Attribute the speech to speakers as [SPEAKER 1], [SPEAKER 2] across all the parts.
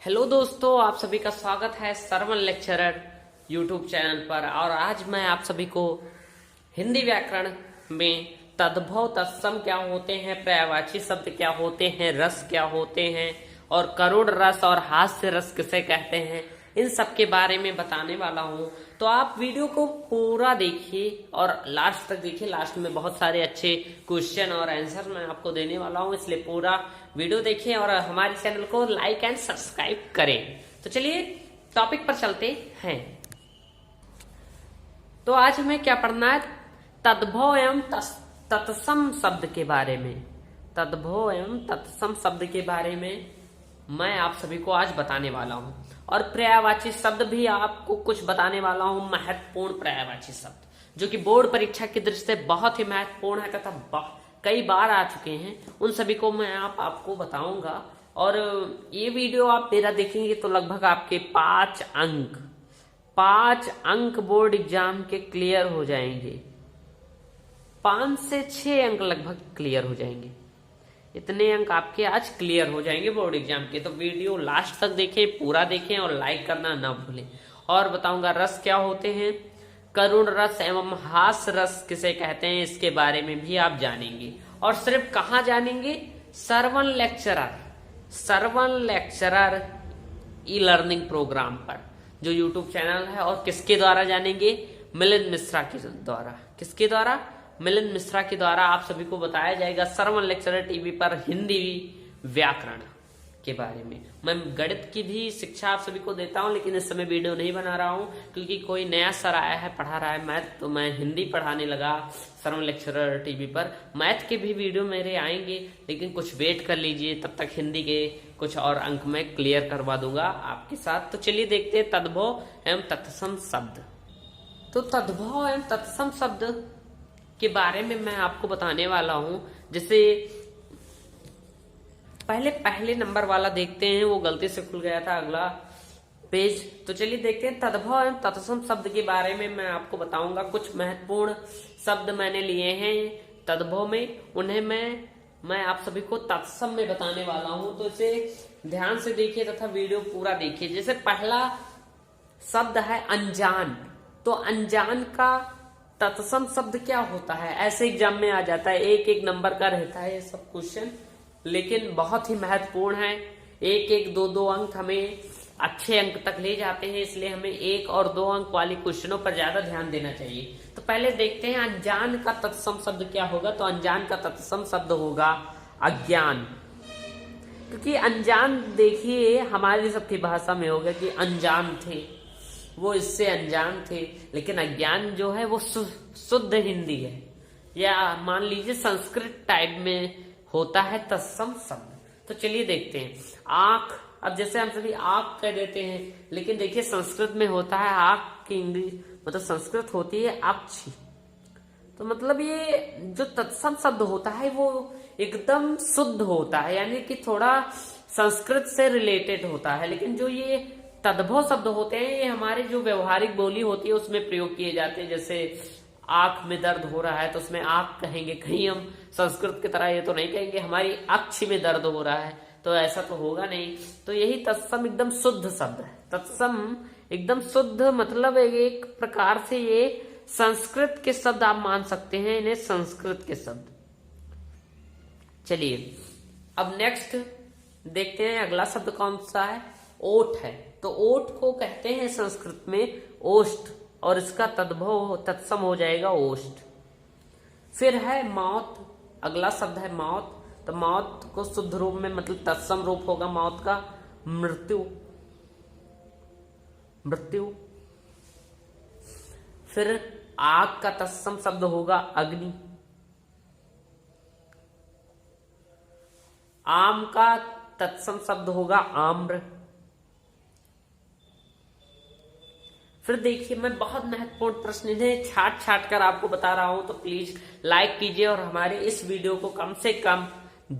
[SPEAKER 1] Hello दोस्तों, आप सभी का स्वागत है सरवन लेक्चरर यूट्यूब चैनल पर। और आज मैं आप सभी को हिंदी व्याकरण में तद्भव तत्सम क्या होते हैं, पर्यायवाची शब्द क्या होते हैं, रस क्या होते हैं और करुण रस और हास्य रस किसे कहते हैं, इन सब के बारे में बताने वाला हूं। तो आप वीडियो को पूरा देखिए और लास्ट तक देखिए। लास्ट में बहुत सारे अच्छे क्वेश्चन और आंसर मैं आपको देने वाला हूं, इसलिए पूरा वीडियो देखिए और हमारे चैनल को लाइक एंड सब्सक्राइब करें। तो चलिए टॉपिक पर चलते हैं। तो आज हमें क्या पढ़ना है, तद्भव एवं तत्सम शब्द के बारे में। तद्भव एवं तत्सम शब्द के बारे में मैं आप सभी को आज बताने वाला हूं और पर्यायवाची शब्द भी आपको कुछ बताने वाला हूं, महत्वपूर्ण पर्यायवाची शब्द जो कि बोर्ड परीक्षा की दृष्टि से बहुत ही महत्वपूर्ण है तथा कई बार आ चुके हैं। उन सभी को मैं आपको बताऊंगा और ये वीडियो आप मेरा देखेंगे तो लगभग आपके 5 अंक बोर्ड एग्जाम के क्लियर हो जाएंगे। 5 से 6 अंक लगभग क्लियर हो जाएंगे। इतने अंक आपके आज क्लियर हो जाएंगे बोर्ड एग्जाम के। तो वीडियो लास्ट तक देखें, पूरा देखें और लाइक करना ना भूलें। और बताऊंगा रस क्या होते हैं, करुण रस एवं हास रस किसे कहते हैं, इसके बारे में भी आप जानेंगे। और सिर्फ कहाँ जानेंगे, सरवन लेक्चरर ई लर्निंग प्रोग्राम पर, जो यूट्यूब चैनल है। और किसके द्वारा जानेंगे, मिलिंद मिश्रा के द्वारा। किसके द्वारा, मिलिंद मिश्रा के द्वारा आप सभी को बताया जाएगा सरवन लेक्चरर टीवी पर हिंदी व्याकरण के बारे में। मैं गणित की भी शिक्षा आप सभी को देता हूं, लेकिन इस समय वीडियो नहीं बना रहा हूं क्योंकि कोई नया सर आया है, पढ़ा रहा है मैथ, तो मैं हिंदी पढ़ाने लगा सरवन लेक्चरर टीवी पर। मैथ के भी वीडियो मेरे आएंगे, लेकिन कुछ वेट कर लीजिए, तब तक हिंदी के कुछ और अंक मैं क्लियर करवा दूंगा आपके साथ। तो चलिए देखते हैं तद्भव एवं तत्सम शब्द। तो तद्भव एवं तत्सम शब्द के बारे में मैं आपको बताने वाला हूं। जैसे पहले नंबर वाला देखते हैं, वो गलती से खुल गया था अगला पेज। तो चलिए देखते हैं तद्भव एवं तत्सम शब्द के बारे में मैं आपको बताऊंगा। कुछ महत्वपूर्ण शब्द मैंने लिए हैं तद्भव में, उन्हें मैं आप सभी को तत्सम में बताने वाला हूं। तो इसे ध्यान से देखिए तथा वीडियो पूरा देखिए। जैसे पहला शब्द है अनजान, तो अनजान का तत्सम शब्द क्या होता है, ऐसे एग्जाम में आ जाता है। एक नंबर का रहता है ये सब क्वेश्चन, लेकिन बहुत ही महत्वपूर्ण है। 1-2 अंक हमें अच्छे अंक तक ले जाते हैं, इसलिए हमें 1 और 2 अंक वाले क्वेश्चनों पर ज्यादा ध्यान देना चाहिए। तो पहले देखते हैं अनजान का तत्सम शब्द क्या होगा। तो अनजान का तत्सम शब्द होगा अज्ञान। क्योंकि अनजान देखिए हमारी सबकी भाषा में होगा कि अनजान थे, वो इससे अनजान थे, लेकिन अज्ञान जो है वो शुद्ध हिंदी है, या मान लीजिए संस्कृत टाइप में होता है तत्सम शब्द। तो चलिए देखते हैं आंख। अब जैसे हम सभी आंख कह देते हैं, लेकिन देखिए संस्कृत में होता है आंख की इंग्लिश, मतलब संस्कृत होती है अक्षी। तो मतलब ये जो तत्सम शब्द होता है वो एकदम शुद्ध होता है, यानी कि थोड़ा संस्कृत से रिलेटेड होता है। लेकिन जो ये तद्भव शब्द होते हैं ये हमारे जो व्यवहारिक बोली होती है उसमें प्रयोग किए जाते हैं। जैसे आंख में दर्द हो रहा है तो उसमें आंख कहेंगे, कहीं हम संस्कृत की तरह ये तो नहीं कहेंगे हमारी अक्ष में दर्द हो रहा है, तो ऐसा तो होगा नहीं। तो यही तत्सम एकदम शुद्ध शब्द है। तत्सम एकदम शुद्ध, मतलब एक प्रकार से ये संस्कृत के शब्द आप मान सकते हैं, इन्हें संस्कृत के शब्द। चलिए अब नेक्स्ट देखते हैं अगला शब्द कौन सा है, ओठ है। तो ओठ को कहते हैं संस्कृत में ओष्ठ, और इसका तद्भव तत्सम हो जाएगा ओष्ठ। फिर है मौत, अगला शब्द है मौत। तो मौत को शुद्ध रूप में मतलब तत्सम रूप होगा मौत का मृत्यु। फिर आग का तत्सम शब्द होगा अग्नि। आम का तत्सम शब्द होगा आम्र। फिर देखिए मैं बहुत महत्वपूर्ण प्रश्न इन्हें छाट कर आपको बता रहा हूं, तो प्लीज लाइक कीजिए और हमारे इस वीडियो को कम से कम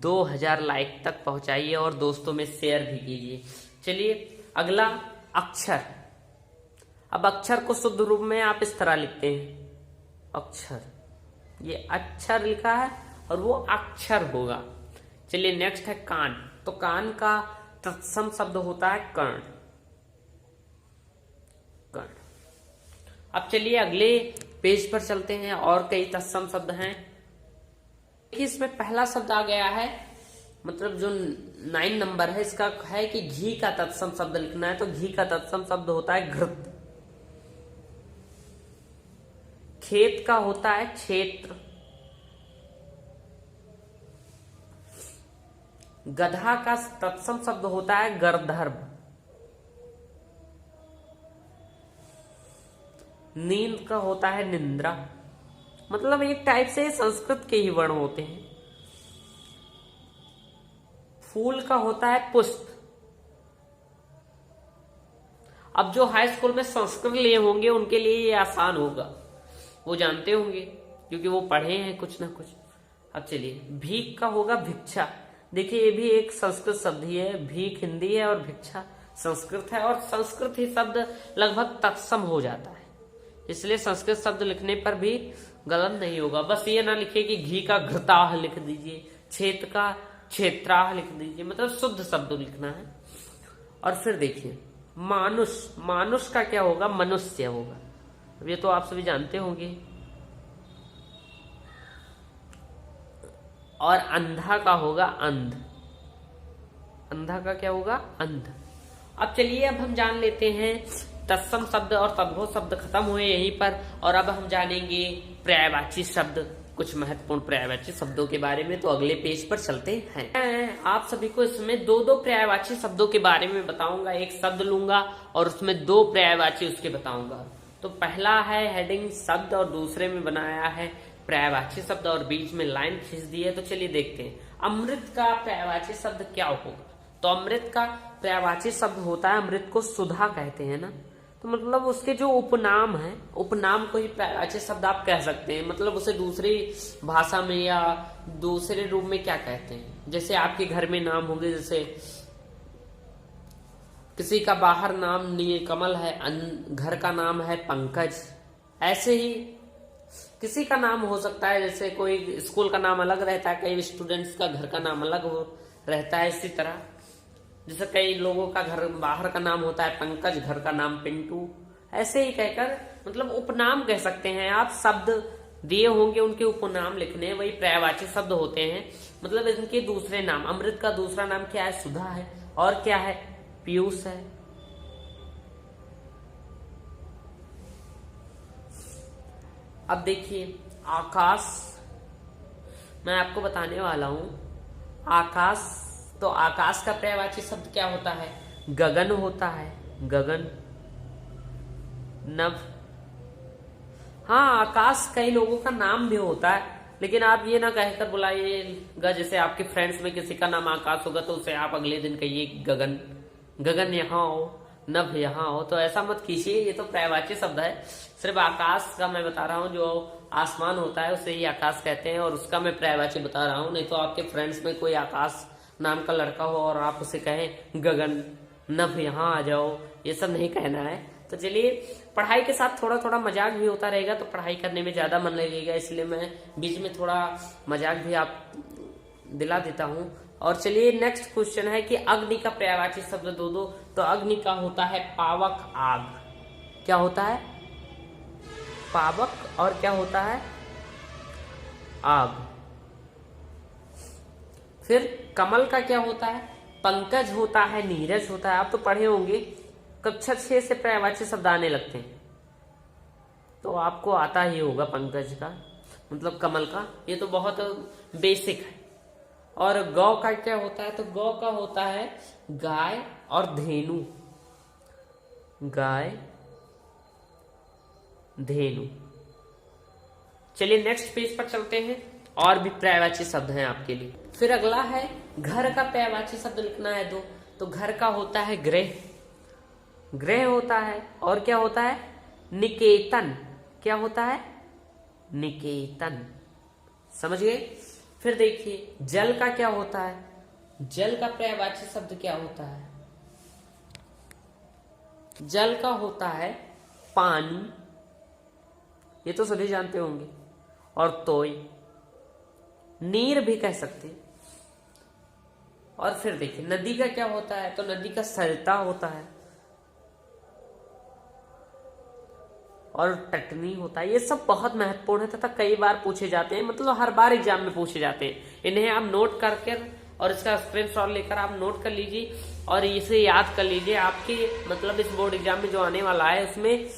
[SPEAKER 1] 2000 लाइक तक पहुंचाइए और दोस्तों में शेयर भी कीजिए। चलिए अगला अक्षर। अब अक्षर को शुद्ध रूप में आप इस तरह लिखते हैं अक्षर, ये अक्षर लिखा है और वो अक्षर होगा। चलिए नेक्स्ट है कान। तो कान का तत्सम शब्द होता है कर्ण। कर्ण। अब चलिए अगले पेज पर चलते हैं, और कई तत्सम शब्द हैं। देखिए इसमें पहला शब्द आ गया है, मतलब जो 9 नंबर है इसका है कि घी का तत्सम शब्द लिखना है। तो घी का तत्सम शब्द होता है घृत। खेत का होता है क्षेत्र। गधा का तत्सम शब्द होता है गर्दभ। नींद का होता है निंद्रा। मतलब एक टाइप से संस्कृत के ही वर्ण होते हैं। फूल का होता है पुष्प। अब जो हाई स्कूल में संस्कृत लिए होंगे उनके लिए ये आसान होगा, वो जानते होंगे क्योंकि वो पढ़े हैं कुछ ना कुछ। अब चलिए भीख का होगा भिक्षा। देखिए ये भी एक संस्कृत शब्द ही है। भीख हिंदी है और भिक्षा संस्कृत है, और संस्कृत ही शब्द लगभग तत्सम हो जाता है, इसलिए संस्कृत शब्द लिखने पर भी गलत नहीं होगा। बस ये ना लिखिए कि घी का घृताह लिख दीजिए, क्षेत्र का क्षेत्राह लिख दीजिए, मतलब शुद्ध शब्द लिखना है। और फिर देखिए मानुष। मानुष का क्या होगा? मनुष्य होगा। अब ये तो आप सभी जानते होंगे। और अंधा का होगा अंध। अंधा का क्या होगा? अंध। अब चलिए अब हम जान लेते हैं तत्सम शब्द और तद्भव शब्द खत्म हुए यहीं पर, और अब हम जानेंगे पर्यायवाची शब्द, कुछ महत्वपूर्ण पर्यायवाची शब्दों के बारे में। तो अगले पेज पर चलते हैं। मैं आप सभी को इसमें 2-2 पर्यायवाची शब्दों के बारे में बताऊंगा। एक शब्द लूंगा और उसमें 2 पर्यायवाची उसके बताऊंगा। तो पहला है हेडिंग शब्द और दूसरे में बनाया है पर्यायवाची शब्द और बीच में लाइन खींच दी है। तो चलिए देखते हैं अमृत का पर्यायवाची शब्द क्या होगा। तो अमृत का पर्यायवाची शब्द होता है, अमृत को सुधा कहते हैं ना, तो मतलब उसके जो उपनाम है, उपनाम को ही पर्यायवाची शब्द आप कह सकते हैं। मतलब उसे दूसरी भाषा में या दूसरे रूप में क्या कहते हैं, जैसे आपके घर में नाम होंगे, जैसे किसी का बाहर नाम नीलकमल है, घर का नाम है पंकज, ऐसे ही किसी का नाम हो सकता है, जैसे कोई स्कूल का नाम अलग रहता है, कई स्टूडेंट्स का घर का नाम अलग हो रहता है। इसी तरह जैसे कई लोगों का घर बाहर का नाम होता है पंकज, घर का नाम पिंटू, ऐसे ही कहकर मतलब उपनाम कह सकते हैं आप। शब्द दिए होंगे उनके उपनाम लिखने, वही पर्यायवाची शब्द होते हैं। मतलब इनके दूसरे नाम, अमृत का दूसरा नाम क्या है? सुधा है। और क्या है? पीयूष है। अब देखिए आकाश, मैं आपको बताने वाला हूं आकाश। तो आकाश का पर्यायवाची शब्द क्या होता है? गगन होता है। गगन, नभ। हाँ, आकाश कई लोगों का नाम भी होता है, लेकिन आप ये ना कहकर बुलाइएगा, जैसे आपके फ्रेंड्स में किसी का नाम आकाश होगा तो उसे आप अगले दिन कहिए गगन, गगन यहाँ हो, नभ यहाँ हो, तो ऐसा मत कीजिए। ये तो पर्यायवाची शब्द है। सिर्फ आकाश का मैं बता रहा हूँ, जो आसमान होता है उसे ही आकाश कहते हैं, और उसका मैं पर्यायवाची बता रहा हूँ। नहीं तो आपके फ्रेंड्स में कोई आकाश नाम का लड़का हो और आप उसे कहें गगन, नभ यहाँ आ जाओ, ये सब नहीं कहना है। तो चलिए पढ़ाई के साथ थोड़ा थोड़ा मजाक भी होता रहेगा, तो पढ़ाई करने में ज्यादा मन लगेगा, इसलिए मैं बीच में थोड़ा मजाक भी आप दिला देता हूँ। और चलिए नेक्स्ट क्वेश्चन है कि अग्नि का पर्यायवाची शब्द दो। तो अग्नि का होता है पावक, आग। क्या होता है? पावक, और क्या होता है? आग। फिर कमल का क्या होता है? पंकज होता है, नीरज होता है। आप तो पढ़े होंगे, कक्षा 6 से पर्यायवाची शब्द आने लगते हैं, तो आपको आता ही होगा पंकज का मतलब कमल का, ये तो बहुत बेसिक है। और गौ का क्या होता है? तो गौ का होता है गाय और धेनु। गाय, धेनु। चलिए नेक्स्ट पेज पर चलते हैं, और भी पर्यायवाची शब्द हैं आपके लिए। फिर अगला है घर का पर्यायवाची शब्द लिखना है 2। तो घर का होता है गृह, गृह होता है। और क्या होता है? निकेतन। क्या होता है? निकेतन। समझ गए? फिर देखिए जल का क्या होता है? जल का पर्यायवाची शब्द क्या होता है? जल का होता है पानी, ये तो सभी जानते होंगे। और तोय, नीर भी कह सकते। और फिर देखिए नदी का क्या होता है, तो नदी का सरिता होता है और टटनी होता है। ये सब बहुत महत्वपूर्ण है तथा कई बार पूछे जाते हैं, मतलब हर बार एग्जाम में पूछे जाते हैं। इन्हें आप नोट करके और इसका स्क्रीनशॉट लेकर आप नोट कर लीजिए और इसे याद कर लीजिए। आपके मतलब इस बोर्ड एग्जाम में जो आने वाला है उसमें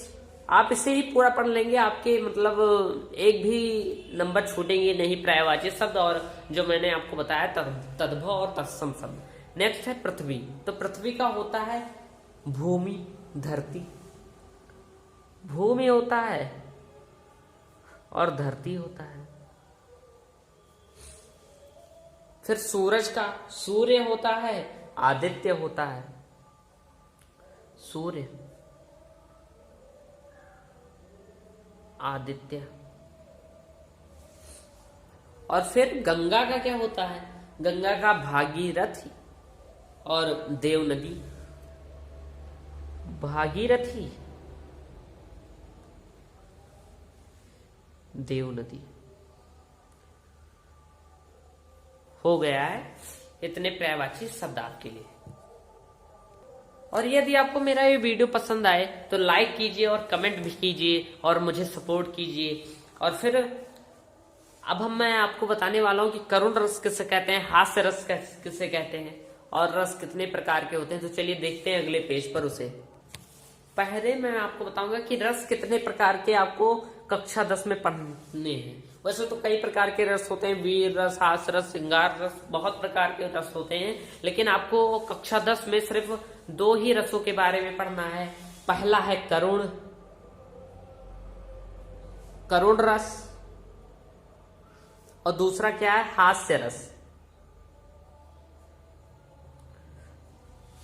[SPEAKER 1] आप इसे ही पूरा पढ़ लेंगे, आपके मतलब एक भी नंबर छूटेंगे नहीं। पर्यायवाची शब्द और जो मैंने आपको बताया तद्भव और तत्सम शब्द। नेक्स्ट है पृथ्वी। तो पृथ्वी का होता है भूमि, धरती। भूमि होता है और धरती होता है। फिर सूरज का सूर्य होता है, आदित्य होता है। सूर्य, आदित्य। और फिर गंगा का क्या होता है, गंगा का भागीरथी और देव नदी। भागीरथी, देव नदी। हो गया है इतने पर्यायवाची शब्द आपके लिए। और यदि आपको मेरा ये वीडियो पसंद आए तो लाइक कीजिए और कमेंट भी कीजिए और मुझे सपोर्ट कीजिए। और फिर अब मैं आपको बताने वाला हूं कि करुण रस किसे कहते हैं, हास्य रस किसे कहते हैं और रस कितने प्रकार के होते हैं। तो चलिए देखते हैं अगले पेज पर उसे। पहले मैं आपको बताऊंगा कि रस कितने प्रकार के आपको कक्षा 10 में पढ़ने हैं। वैसे तो कई प्रकार के रस होते हैं, वीर रस, हास रस, श्रृंगार रस, बहुत प्रकार के रस होते हैं। लेकिन आपको कक्षा 10 में सिर्फ 2 ही रसों के बारे में पढ़ना है। पहला है करुण, करुण रस, और दूसरा क्या है, हास्य रस।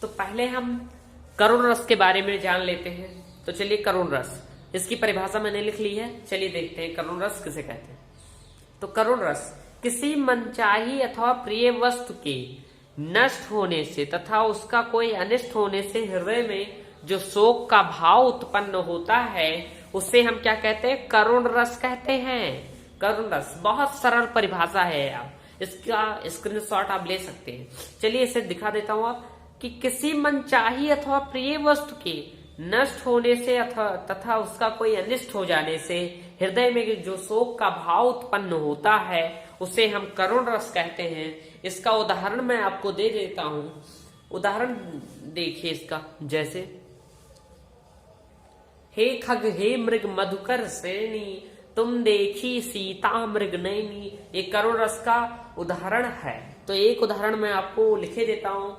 [SPEAKER 1] तो पहले हम करुण रस के बारे में जान लेते हैं। तो चलिए करुण रस, इसकी परिभाषा मैंने लिख ली है, चलिए देखते हैं करुण रस किसे कहते हैं। तो करुण रस किसी मनचाही अथवा प्रिय वस्तु के नष्ट होने से तथा उसका कोई अनिष्ट होने से हृदय में जो शोक का भाव उत्पन्न होता है उसे हम क्या कहते हैं, करुण रस कहते हैं। करुण रस बहुत सरल परिभाषा है, आप इसका स्क्रीनशॉट आप ले सकते हैं। चलिए इसे दिखा देता हूं आप कि किसी मनचाही अथवा प्रिय वस्तु के नष्ट होने से तथा उसका कोई अनिष्ट हो जाने से हृदय में जो शोक का भाव उत्पन्न होता है उसे हम करुण रस कहते हैं। इसका उदाहरण मैं आपको दे देता हूं। उदाहरण देखिए इसका, जैसे हे खग हे मृग मधुकर श्रेणी तुम देखी सीता मृग नैनी। ये करुण रस का उदाहरण है। तो एक उदाहरण मैं आपको लिखे देता हूं।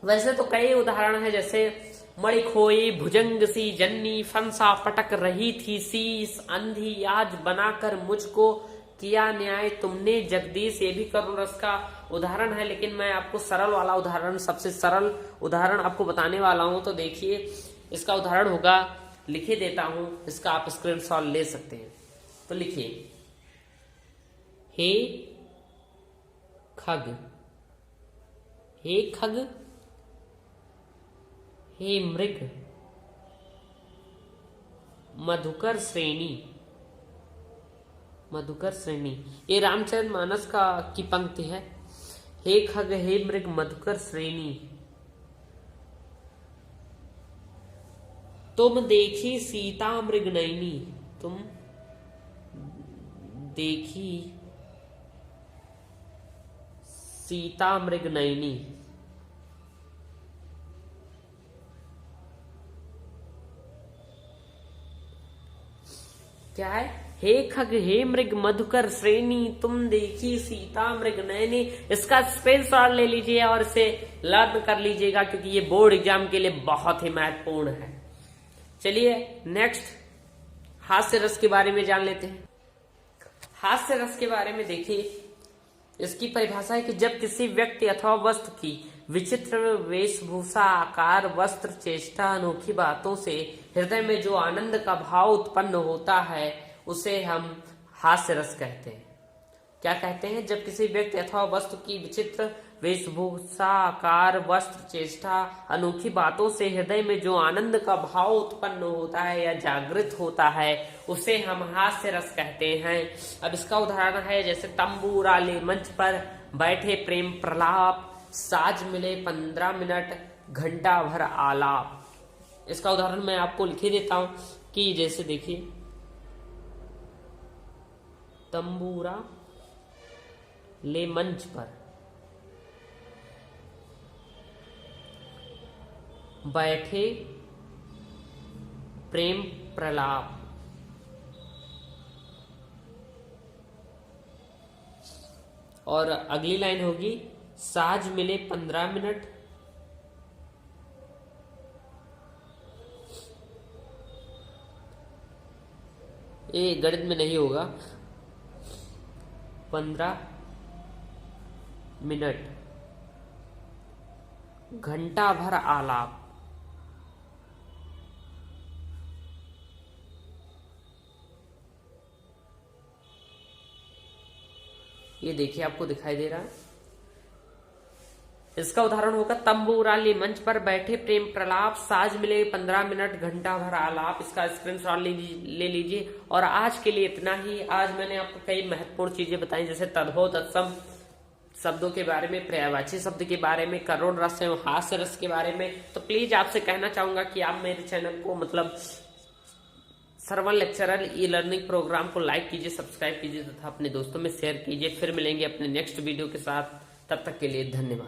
[SPEAKER 1] वैसे तो कई उदाहरण है, जैसे मणि खोई भुजंग सी जन्नी फंसा पटक रही थी शीस अंधी आज बनाकर मुझको किया न्याय तुमने जगदीश। ये भी करुण रस का उदाहरण है। लेकिन मैं आपको सरल वाला उदाहरण, सबसे सरल उदाहरण आपको बताने वाला हूं। तो देखिए इसका उदाहरण होगा, लिखे देता हूं, इसका आप स्क्रीनशॉट ले सकते हैं। तो लिखिए, हे खग, हे खग हे मृग मधुकर श्रेणी, मधुकर श्रेणी। ये रामचरितमानस की पंक्ति है। हे खग हे मृग मधुकर श्रेणी तुम देखी सीता मृग नैनी। तुम देखी सीता मृग नैनी। क्या है, हे खग हे मृग मधुकर श्रेणी तुम देखी सीता मृग नैनी। इसका स्क्रीनशॉट ले लीजिए और इसे लर्न कर लीजिएगा, क्योंकि ये बोर्ड एग्जाम के लिए बहुत ही महत्वपूर्ण है। चलिए नेक्स्ट हास्य रस के बारे में जान लेते हैं। हास्य रस के बारे में देखिए, इसकी परिभाषा है कि जब किसी व्यक्ति अथवा वस्तु की विचित्र वेशभूषा, आकार, वस्त्र, चेष्टा, अनोखी बातों से हृदय में जो आनंद का भाव उत्पन्न होता है उसे हम हास्य रस कहते हैं। क्या कहते हैं, जब किसी व्यक्ति अथवा वस्तु की विचित्र वेशभूषा, आकार, वस्त्र, चेष्टा, अनोखी बातों से हृदय में जो आनंद का भाव उत्पन्न होता है या जागृत होता है उसे हम हास्य रस कहते हैं। अब इसका उदाहरण है, जैसे तंबूराले मंच पर बैठे प्रेम प्रलाप, साज मिले 15 मिनट, घंटा भर आलाप। इसका उदाहरण मैं आपको लिख ही देता हूं कि जैसे देखिए, तंबूरा ले मंच पर, बैठे प्रेम प्रलाप, और अगली लाइन होगी साज मिले 15 मिनट, ये गणित में नहीं होगा, 15 मिनट, घंटा भर आलाप। ये देखिए आपको दिखाई दे रहा है। इसका उदाहरण होगा तंबूरा ले मंच पर, बैठे प्रेम प्रलाप, साज मिले 15 मिनट, घंटा भर आलाप। इसका स्क्रीनशॉट ले लीजिए। और आज के लिए इतना ही। आज मैंने आपको कई महत्वपूर्ण चीजें बताई, जैसे तद्भव तत्सम शब्दों के बारे में, पर्यायवाची शब्द के बारे में, करुण रस एवं हास्य रस के बारे में। तो प्लीज आपसे कहना चाहूंगा कि आप मेरे चैनल को मतलब श्रवण लेक्चरर ई लर्निंग प्रोग्राम को लाइक कीजिए, सब्सक्राइब कीजिए तथा अपने दोस्तों में शेयर कीजिए। फिर मिलेंगे अपने नेक्स्ट वीडियो के साथ। तब तक के लिए धन्यवाद।